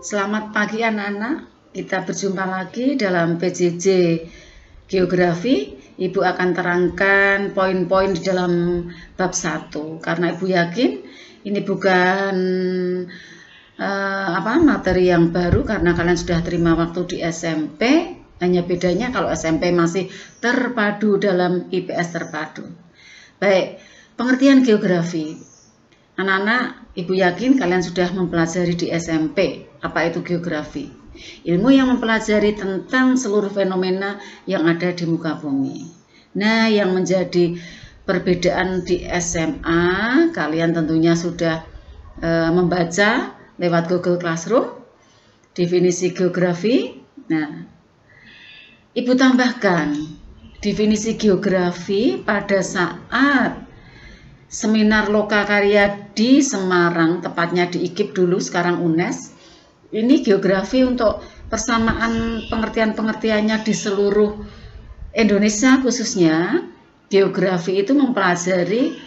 Selamat pagi anak-anak, kita berjumpa lagi dalam PJJ Geografi. Ibu akan terangkan poin-poin di dalam bab 1, karena Ibu yakin ini bukan materi yang baru, karena kalian sudah terima waktu di SMP. Hanya bedanya kalau SMP masih terpadu dalam IPS terpadu. Baik, pengertian geografi. Anak-anak, Ibu yakin kalian sudah mempelajari di SMP apa itu geografi. Ilmu yang mempelajari tentang seluruh fenomena yang ada di muka bumi. Nah, yang menjadi perbedaan di SMA, kalian tentunya sudah membaca lewat Google Classroom definisi geografi. Nah, Ibu tambahkan definisi geografi pada saat seminar lokakarya di Semarang, tepatnya di IKIP dulu, sekarang UNES. Ini geografi untuk persamaan pengertian-pengertiannya di seluruh Indonesia khususnya. Geografi itu mempelajari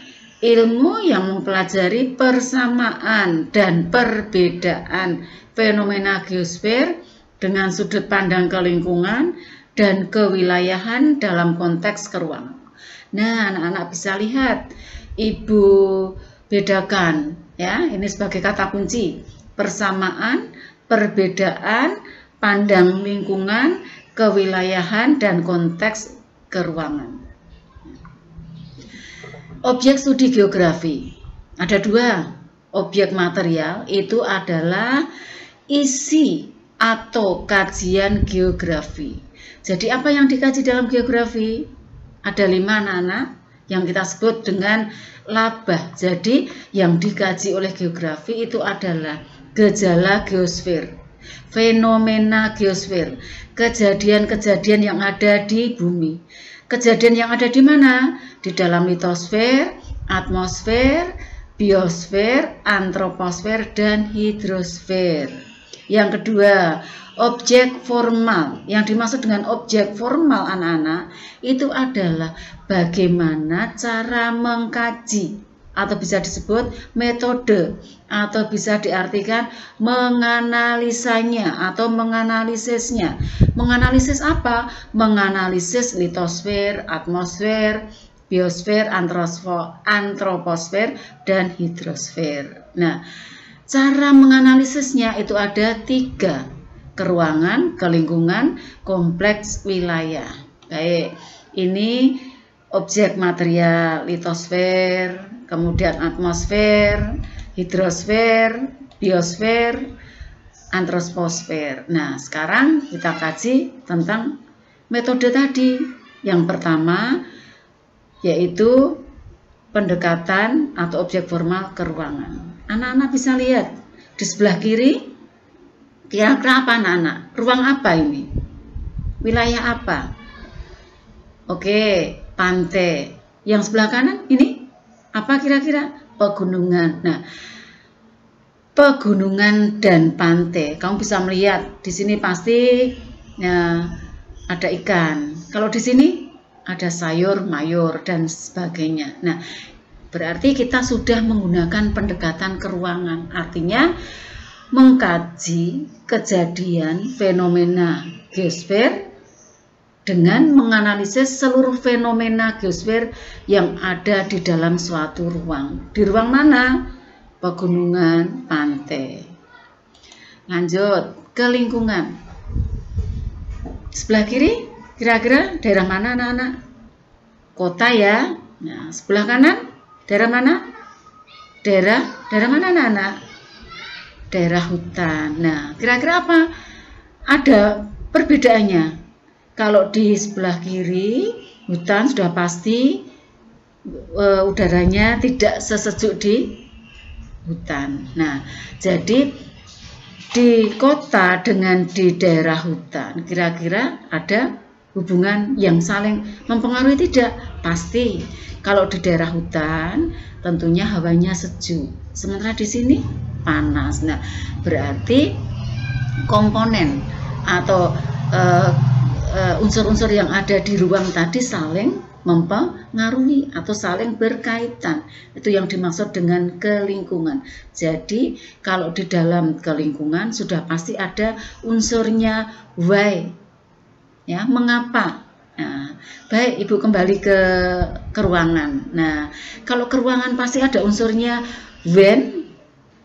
ilmu yang mempelajari persamaan dan perbedaan fenomena geosfer dengan sudut pandang ke lingkungan dan kewilayahan dalam konteks keruangan. Nah, anak-anak bisa lihat, Ibu bedakan ya, ini sebagai kata kunci: persamaan, perbedaan, pandang lingkungan, kewilayahan, dan konteks keruangan. Objek studi geografi ada 2. Objek material itu adalah isi atau kajian geografi. Jadi apa yang dikaji dalam geografi? Ada 5 anak-anak yang kita sebut dengan laba. Jadi yang dikaji oleh geografi itu adalah gejala geosfer, fenomena geosfer, kejadian-kejadian yang ada di bumi. Kejadian yang ada di mana? Di dalam litosfer, atmosfer, biosfer, antroposfer, dan hidrosfer. Yang kedua, objek formal. Yang dimaksud dengan objek formal anak-anak itu adalah bagaimana cara mengkaji, atau bisa disebut metode, atau bisa diartikan menganalisanya atau menganalisisnya. Menganalisis apa? Menganalisis litosfer, atmosfer, biosfer, antroposfer, dan hidrosfer. Nah, cara menganalisisnya itu ada 3: keruangan, kelingkungan, kompleks wilayah. Baik, ini objek material litosfer, kemudian atmosfer, hidrosfer, biosfer, antroposfer. Nah, sekarang kita kaji tentang metode tadi. Yang pertama yaitu pendekatan atau objek formal ke ruangan. Anak-anak bisa lihat di sebelah kiri, kira-kira apa anak-anak? Ruang apa ini? Wilayah apa? Oke, pantai. Yang sebelah kanan ini apa kira-kira? Pegunungan. Nah, pegunungan dan pantai. Kamu bisa melihat di sini pasti ya, ada ikan. Kalau di sini ada sayur, mayur, dan sebagainya. Nah, berarti kita sudah menggunakan pendekatan keruangan. Artinya mengkaji kejadian fenomena geosfer dengan menganalisis seluruh fenomena geosfer yang ada di dalam suatu ruang. Di ruang mana? Pegunungan, pantai. Lanjut ke lingkungan. Sebelah kiri, kira-kira daerah mana anak-anak? Kota ya. Nah, sebelah kanan, daerah mana? Daerah mana anak-anak? Daerah hutan. Nah, kira-kira apa? Ada perbedaannya. Kalau di sebelah kiri, hutan sudah pasti udaranya tidak sesejuk di hutan. Nah, jadi di kota dengan di daerah hutan, kira-kira ada hubungan yang saling mempengaruhi tidak? Pasti. Kalau di daerah hutan, tentunya hawanya sejuk. Sementara di sini panas. Nah, berarti komponen atau unsur-unsur yang ada di ruang tadi saling mempengaruhi atau saling berkaitan. Itu yang dimaksud dengan kelingkungan. Jadi kalau di dalam kelingkungan sudah pasti ada unsurnya why, ya, mengapa. Nah, baik, Ibu kembali ke ruangan. Nah, kalau ke ruangan pasti ada unsurnya when,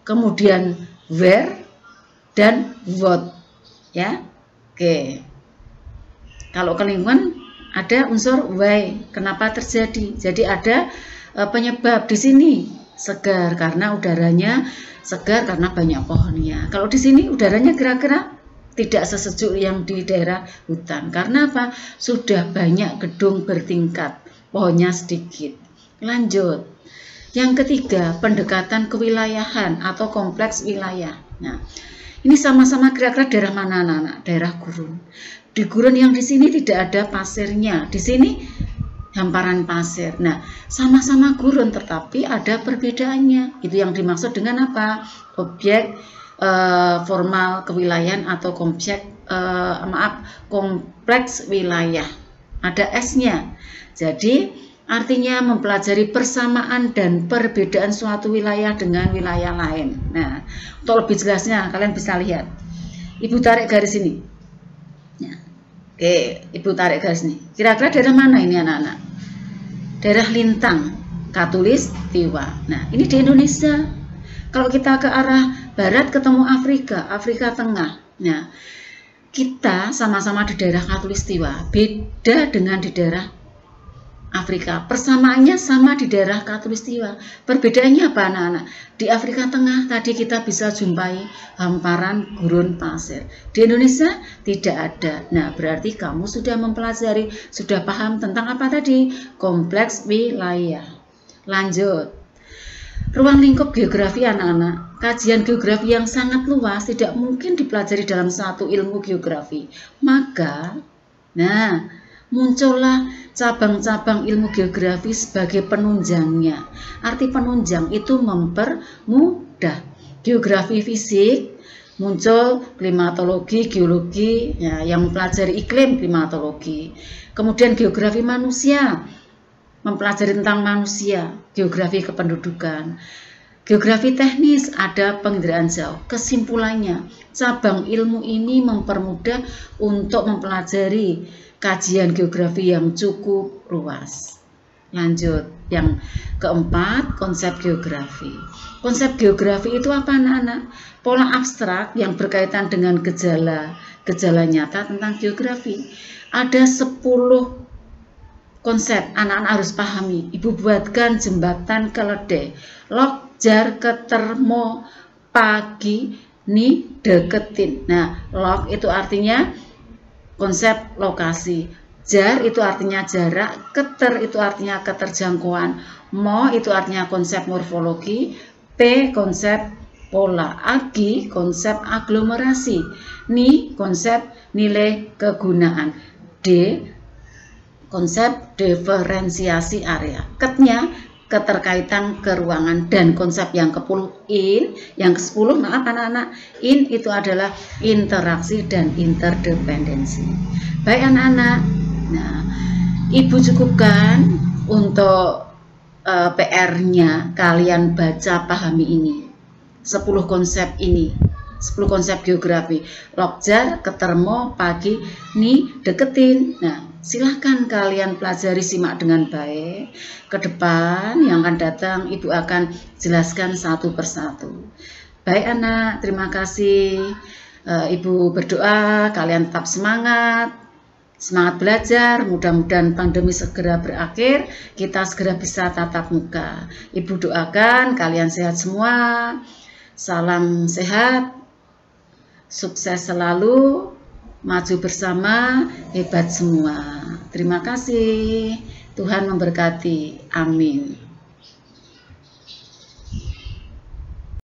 kemudian where, dan what, ya. Oke. Kalau ke lingkungan ada unsur why, kenapa terjadi. Jadi ada penyebab di sini segar karena udaranya segar karena banyak pohonnya. Kalau di sini udaranya kira-kira tidak sesejuk yang di daerah hutan. Karena apa? Sudah banyak gedung bertingkat, pohonnya sedikit. Lanjut. Yang ketiga, pendekatan kewilayahan atau kompleks wilayah. Nah, ini sama-sama kira-kira daerah mana anak-anak? Daerah gurun. Di gurun yang di sini tidak ada pasirnya, di sini hamparan pasir. Nah, sama-sama gurun tetapi ada perbedaannya. Itu yang dimaksud dengan apa? Objek formal kewilayahan atau kompleks wilayah. Ada S-nya. Jadi artinya mempelajari persamaan dan perbedaan suatu wilayah dengan wilayah lain. Nah, untuk lebih jelasnya kalian bisa lihat. Ibu tarik garis ini. Oke, Ibu tarik garis nih. Kira-kira daerah mana ini anak-anak? Daerah Lintang, Khatulistiwa. Nah, ini di Indonesia. Kalau kita ke arah barat ketemu Afrika, Afrika Tengah. Nah, kita sama-sama di daerah Khatulistiwa, beda dengan di daerah Afrika. Persamaannya sama di daerah Khatulistiwa. Perbedaannya apa anak-anak? Di Afrika Tengah tadi kita bisa jumpai hamparan gurun pasir. Di Indonesia tidak ada. Nah, berarti kamu sudah mempelajari, sudah paham tentang apa tadi? Kompleks wilayah. Lanjut. Ruang lingkup geografi anak-anak. Kajian geografi yang sangat luas tidak mungkin dipelajari dalam satu ilmu geografi. Maka, muncullah cabang-cabang ilmu geografi sebagai penunjangnya. Arti penunjang itu mempermudah. Geografi fisik muncul, klimatologi, geologi, ya, yang mempelajari iklim, klimatologi. Kemudian geografi manusia, mempelajari tentang manusia, geografi kependudukan. Geografi teknis ada penginderaan jauh. Kesimpulannya, cabang ilmu ini mempermudah untuk mempelajari kajian geografi yang cukup luas. Lanjut, yang keempat, konsep geografi. Konsep geografi itu apa anak-anak? Pola abstrak yang berkaitan dengan gejala nyata tentang geografi. Ada 10 konsep anak-anak harus pahami. Ibu buatkan jembatan keledai. Lok, jar, ketermo, pagi, ni, deketin. Nah, lok itu artinya konsep lokasi, jar itu artinya jarak, keter itu artinya keterjangkauan, mo itu artinya konsep morfologi, p konsep pola, agi konsep aglomerasi, ni konsep nilai kegunaan, d konsep diferensiasi area, ketnya keterkaitan keruangan, dan konsep yang ke-10 in, yang ke-10 maaf anak-anak, in itu adalah interaksi dan interdependensi. Baik anak-anak, nah Ibu cukupkan untuk PR-nya, kalian baca pahami ini 10 konsep ini, 10 konsep geografi, lokjar, ketermo, pagi, ni, deketin. Nah, silahkan kalian pelajari, simak dengan baik. Ke depan yang akan datang, Ibu akan jelaskan satu persatu. Baik anak, terima kasih. Ibu berdoa kalian tetap semangat belajar. Mudah-mudahan pandemi segera berakhir, kita segera bisa tatap muka. Ibu doakan kalian sehat semua. Salam sehat, sukses selalu, maju bersama, hebat semua. Terima kasih. Tuhan memberkati. Amin.